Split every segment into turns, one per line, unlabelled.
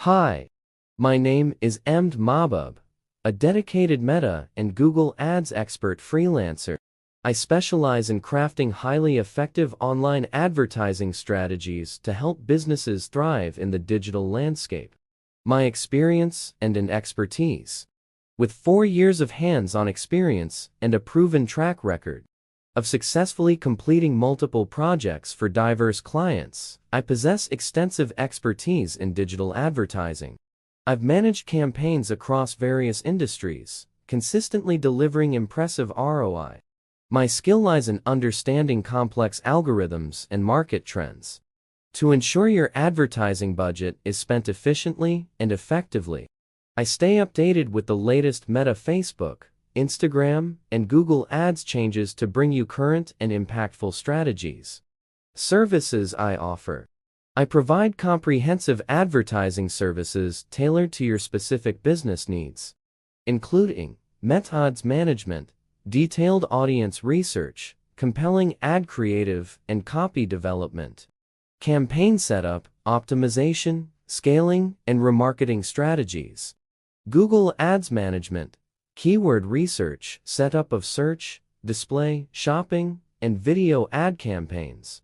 Hi, my name is Mahbub, a dedicated Meta and Google Ads expert freelancer. I specialize in crafting highly effective online advertising strategies to help businesses thrive in the digital landscape. My experience and expertise. With 4 years of hands-on experience and a proven track record of successfully completing multiple projects for diverse clients, I possess extensive expertise in digital advertising. I've managed campaigns across various industries, consistently delivering impressive ROI. My skill lies in understanding complex algorithms and market trends to ensure your advertising budget is spent efficiently and effectively. I stay updated with the latest Meta, Facebook, Instagram, and Google Ads changes to bring you current and impactful strategies. Services I offer. I provide comprehensive advertising services tailored to your specific business needs, including Meta ads management, detailed audience research, compelling ad creative and copy development, campaign setup, optimization, scaling, and remarketing strategies, Google Ads management, keyword research, setup of search, display, shopping, and video ad campaigns,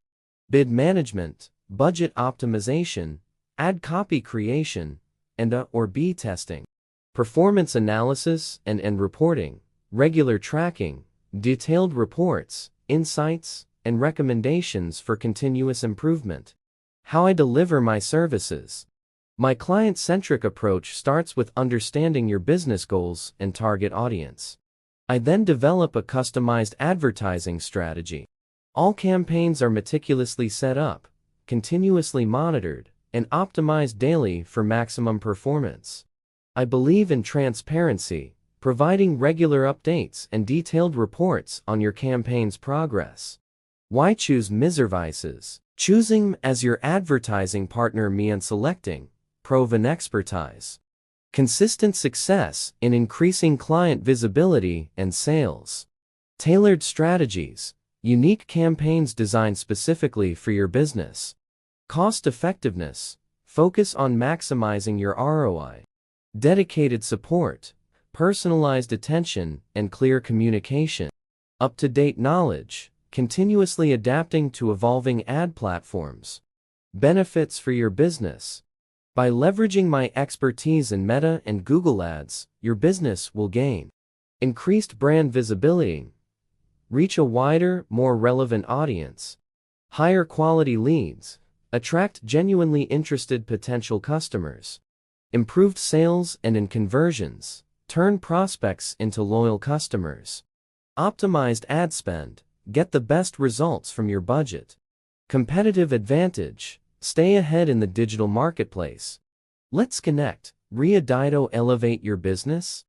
bid management, budget optimization, ad copy creation, and A/B testing, performance analysis and reporting, regular tracking, detailed reports, insights, and recommendations for continuous improvement. How I deliver my services. My client-centric approach starts with understanding your business goals and target audience. I then develop a customized advertising strategy. All campaigns are meticulously set up, continuously monitored, and optimized daily for maximum performance. I believe in transparency, providing regular updates and detailed reports on your campaign's progress. Why choose Miservices? Choosing as your advertising partner means selecting proven expertise, consistent success in increasing client visibility and sales, tailored strategies, unique campaigns designed specifically for your business, cost effectiveness, focus on maximizing your ROI, dedicated support, personalized attention, and clear communication, up-to-date knowledge, continuously adapting to evolving ad platforms, benefits for your business. By leveraging my expertise in Meta and Google Ads, your business will gain increased brand visibility, reach a wider, more relevant audience, higher quality leads, attract genuinely interested potential customers, improved sales and conversions, turn prospects into loyal customers, optimized ad spend, get the best results from your budget, competitive advantage, stay ahead in the digital marketplace. Let's connect. Readito, elevate your business?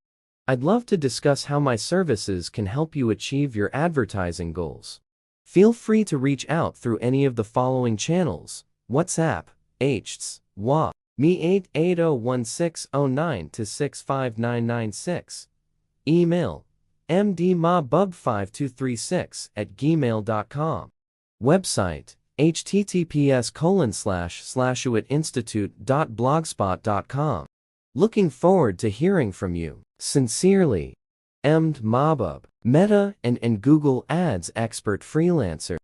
I'd love to discuss how my services can help you achieve your advertising goals. Feel free to reach out through any of the following channels: WhatsApp, HTS, WA, me 88016092659996, email, mdmahbub5236@gmail.com, website, https://uatinstitute.blogspot.com. Looking forward to hearing from you. Sincerely, Mahbub, Meta and Google Ads expert freelancer.